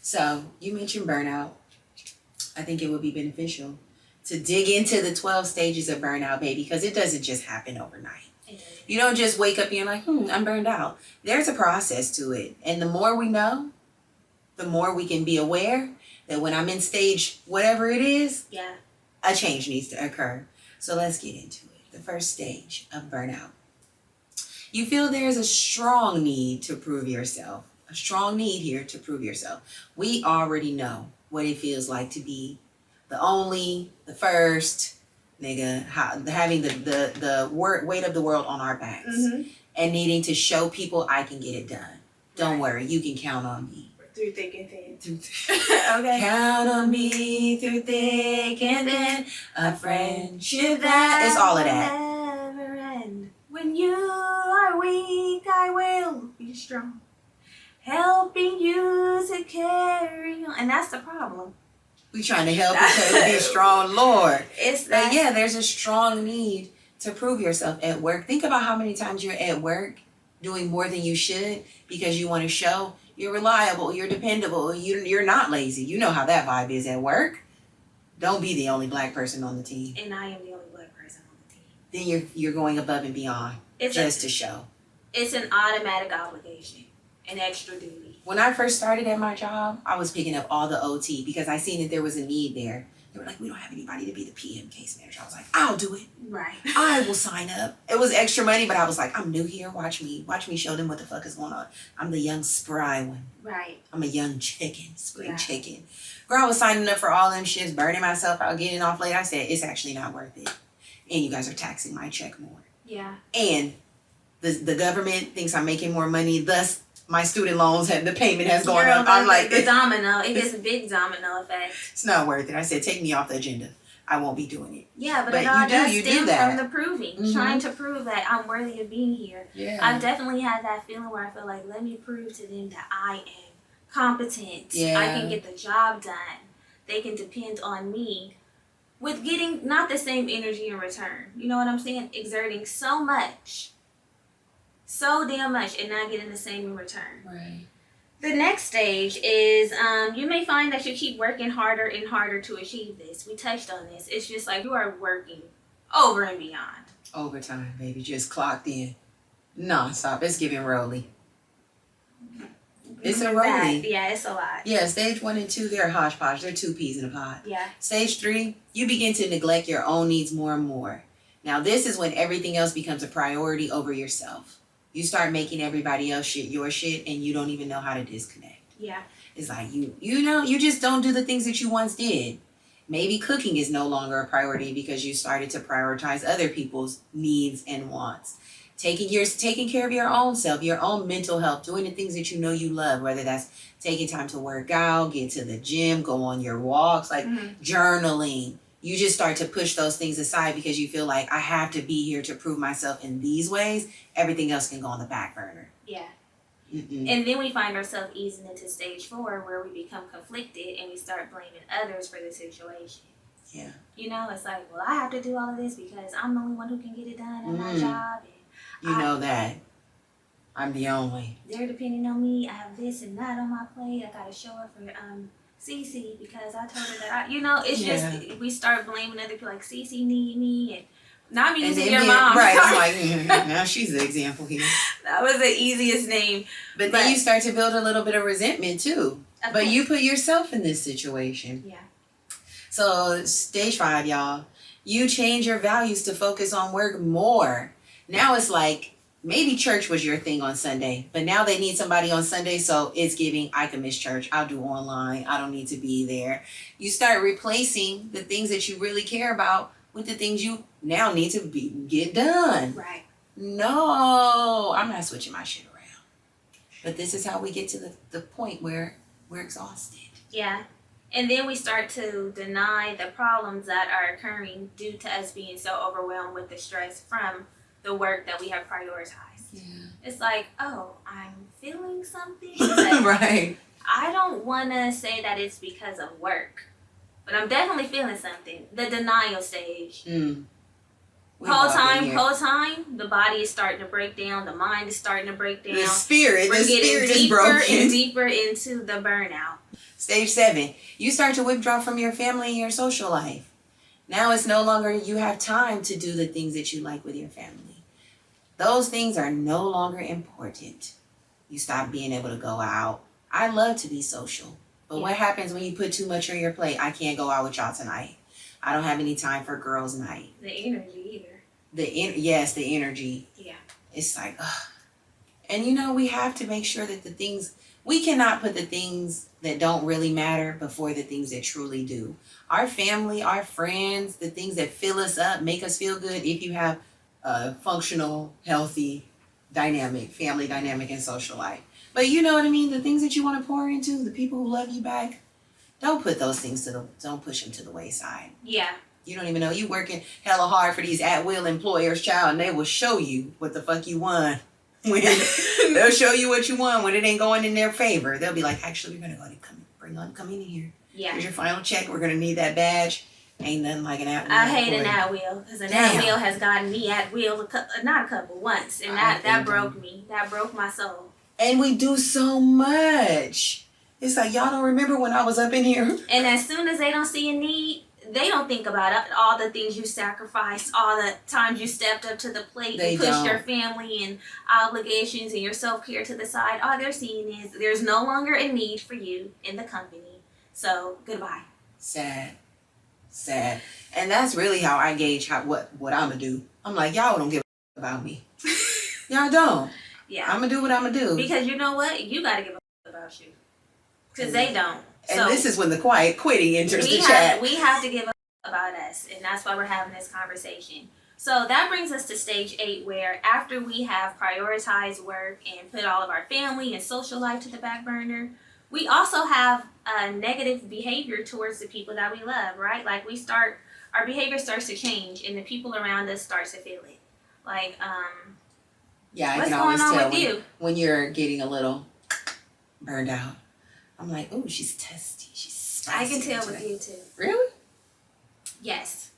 So you mentioned burnout. I think it would be beneficial to dig into the 12 stages of burnout, baby, because it doesn't just happen overnight. You don't just wake up and you're like, I'm burned out. There's a process to it. And the more we know, the more we can be aware that when I'm in stage whatever it is, a change needs to occur. So let's get into it. The first stage of burnout. You feel there's a strong need to prove yourself. A strong need here to prove yourself. We already know what it feels like to be the only, the first, nigga, having the weight of the world on our backs. And needing to show people I can get it done. Don't worry, you can count on me. Through thick and thin. Okay. Count on me through thick and thin. A friendship that is all of that. Never end. When you are weak, I will be strong. Helping you to carry on. And that's the problem. We trying to help each other be strong, Lord. It's that. But yeah, there's a strong need to prove yourself at work. Think about how many times you're at work doing more than you should because you want to show you're reliable, you're dependable, you're not lazy. You know how that vibe is at work. Don't be the only black person on the team. And I am the only black person on the team. Then you're going above and beyond just to show. It's an automatic obligation, an extra duty. When I first started at my job, I was picking up all the OT because I seen that there was a need there. They were like, we don't have anybody to be the PM case manager. I was like, I'll do it. Right. I will sign up. It was extra money, but I was like, I'm new here. Watch me show them what the fuck is going on. I'm the young spry one. Right. I'm a young chicken, spring chicken. Girl, I was signing up for all them shifts, burning myself out, getting off late. I said, it's actually not worth it. And you guys are taxing my check more. Yeah. And the government thinks I'm making more money, thus my student loans the payment has gone up. I'm like, the domino. It gets a big domino effect. It's not worth it. I said, take me off the agenda. I won't be doing it. Yeah, but it all does stem from the proving. Trying to prove that I'm worthy of being here. Yeah. I've definitely had that feeling where I feel like, let me prove to them that I am competent. Yeah. I can get the job done. They can depend on me with getting not the same energy in return. You know what I'm saying? Exerting so much. So damn much and not getting the same in return. Right. The next stage is you may find that you keep working harder and harder to achieve this. We touched on this. It's just like you are working over and beyond. Overtime, baby. Just clocked in. Non-stop. It's giving Rolly. It's a Rolly. Yeah, it's a lot. Yeah, stage 1 and 2, they're a hodgepodge. They're 2 peas in a pod. Yeah. Stage 3, you begin to neglect your own needs more and more. Now, this is when everything else becomes a priority over yourself. You start making everybody else shit your shit and you don't even know how to disconnect. Yeah. It's like you just don't do the things that you once did. Maybe cooking is no longer a priority because you started to prioritize other people's needs and wants. Taking care of your own self, your own mental health, doing the things that you know you love, whether that's taking time to work out, get to the gym, go on your walks, like journaling. You just start to push those things aside because you feel like I have to be here to prove myself in these ways. Everything else can go on the back burner. Yeah. And then we find ourselves easing into stage 4 where we become conflicted and we start blaming others for the situation. Yeah. You know, it's like, well, I have to do all of this because I'm the only one who can get it done at my job. And you know that. I'm the only. They're depending on me. I have this and that on my plate. I got to show up for Cece because I told her that it's just we start blaming other people like Cece need me and not me using your mom. Right. I'm like, now she's the example here. That was the easiest name. But then you start to build a little bit of resentment too. But you put yourself in this situation. Yeah. So stage 5, y'all, you change your values to focus on work more. Now it's like, maybe church was your thing on Sunday, but now they need somebody on Sunday, so it's giving, I can miss church. I'll do online. I don't need to be there. You start replacing the things that you really care about with the things you now need to get done. Right. No, I'm not switching my shit around. But this is how we get to the point where we're exhausted. Yeah. And then we start to deny the problems that are occurring due to us being so overwhelmed with the stress from the work that we have prioritized. Yeah. It's like, oh, I'm feeling something. Right. I don't want to say that it's because of work, but I'm definitely feeling something. The denial stage. Whole time, the body is starting to break down. The mind is starting to break down. The spirit is broken. And deeper into the burnout. Stage 7, you start to withdraw from your family and your social life. Now it's no longer you have time to do the things that you like with your family. Those things are no longer important. You stop being able to go out. I love to be social. But what happens when you put too much on your plate? I can't go out with y'all tonight. I don't have any time for girls' night. The energy either. Yes, the energy. Yeah. It's like, ugh. And you know, we have to make sure that we cannot put the things that don't really matter before the things that truly do. Our family, our friends, the things that fill us up, make us feel good if you have a functional, healthy, dynamic, family dynamic and social life. But you know what I mean? The things that you want to pour into, the people who love you back, don't put those things don't push them to the wayside. Yeah. You don't even know. You working hella hard for these at-will employers, child, and they will show you what the fuck you want. When they'll show you what you want when it ain't going in their favor. They'll be like, actually, we're going to go ahead and come in here. Yeah. Here's your final check. We're going to need that badge. Ain't nothing like an at-will. I hate an at-will because an at-will has gotten me at-will once. And that broke me. That broke my soul. And we do so much. It's like, y'all don't remember when I was up in here. And as soon as they don't see a need, they don't think about it. All the things you sacrificed, all the times you stepped up to the plate and pushed your family and obligations and your self-care to the side. All they're seeing is there's no longer a need for you in the company. So, goodbye. Sad. And that's really how I gauge what I'm going to do. I'm like, y'all don't give a about me. Y'all don't. Yeah. I'm going to do what I'm going to do. Because you know what? You got to give a about you. Because they don't. And so this is when the quiet quitting enters the chat. We have to give about us, and that's why we're having this conversation. So that brings us to stage 8, where after we have prioritized work and put all of our family and social life to the back burner, we also have a negative behavior towards the people that we love, right? Like our behavior starts to change, and the people around us start to feel it. Like, yeah, I what's can going always on tell with you? When you're getting a little burned out. I'm like, oh, she's testy. She's spicy. I can tell with you too. Really? Yes.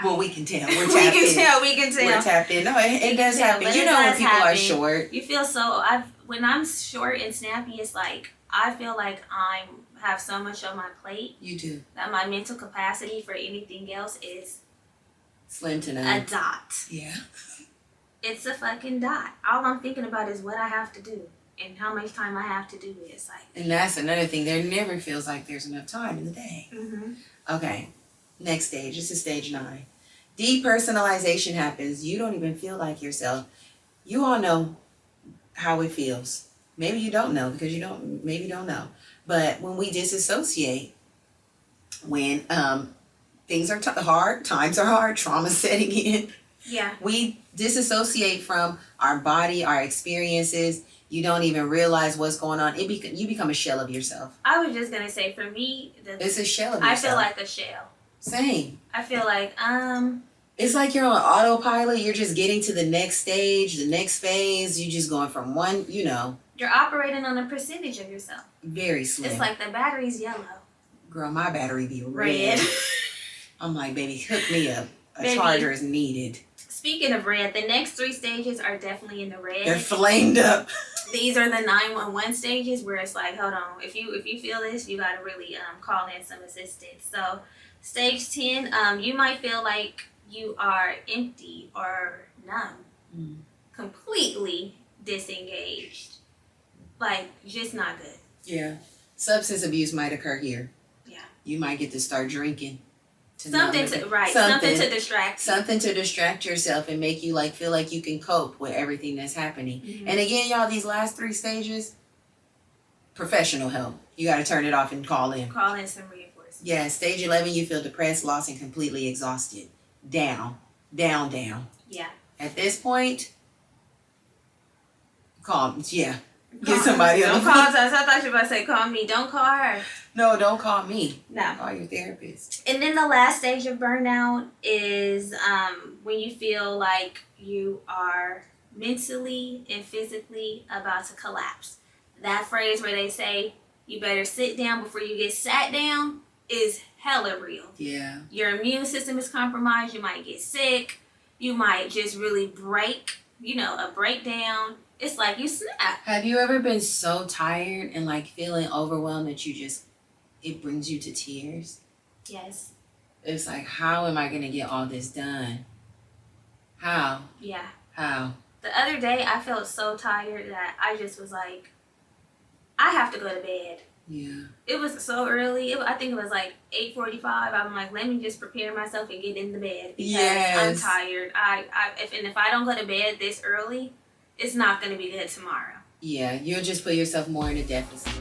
Well, we can tell. We're tapped in. We can tell. We're tapped in. No, it does happen. You know when people are short. You feel when I'm short and snappy, it's like, I feel like I have so much on my plate. You do. That my mental capacity for anything else is slim to none. A dot. Yeah. It's a fucking dot. All I'm thinking about is what I have to do and how much time I have to do it. It's like. And that's another thing. There never feels like there's enough time in the day. Mm-hmm. Okay. Next stage. This is stage 9. Depersonalization happens. You don't even feel like yourself. You all know how it feels. Maybe you don't know because maybe you don't know. But when we disassociate, when things are hard, times are hard, trauma's setting in. Yeah. We disassociate from our body, our experiences. You don't even realize what's going on. You become a shell of yourself. I was just going to say, for me, it's a shell of yourself. I feel like a shell. Same. I feel like, it's like you're on autopilot. You're just getting to the next stage, the next phase. You're just going from one, You're operating on a percentage of yourself. Very slim. It's like the battery's yellow. Girl, my battery be red. I'm like, baby, hook me up. A charger is needed. Speaking of red, the next 3 stages are definitely in the red. They're flamed up. These are the 911 stages where it's like, hold on, if you feel this, you gotta really call in some assistance. So stage 10, you might feel like you are empty or numb, completely disengaged, like just not good. Yeah, substance abuse might occur here. Yeah, you might get to start drinking. Something to distract you. Something to distract yourself and make you feel like you can cope with everything that's happening. Mm-hmm. And again, y'all, these last 3 stages, professional help. You got to turn it off and call in. Call in some reinforcements. Yeah, stage 11, you feel depressed, lost, and completely exhausted. Down. Yeah. At this point, call. Yeah. Get somebody else. Don't call us. I thought you were about to say call me. Don't call her. No, don't call me. No. Call your therapist. And then the last stage of burnout is when you feel like you are mentally and physically about to collapse. That phrase where they say, you better sit down before you get sat down, is hella real. Yeah. Your immune system is compromised. You might get sick. You might just really break, a breakdown. it's like you snap. Have you ever been so tired and like feeling overwhelmed that it brings you to tears? Yes. It's like, how am I going to get all this done? How? Yeah. How? The other day, I felt so tired that I just was like, I have to go to bed. Yeah. It was so early. I think it was like 8:45. I'm like, let me just prepare myself and get in the bed because I'm tired. If I don't go to bed this early, it's not going to be good tomorrow. Yeah, you'll just put yourself more in a deficit.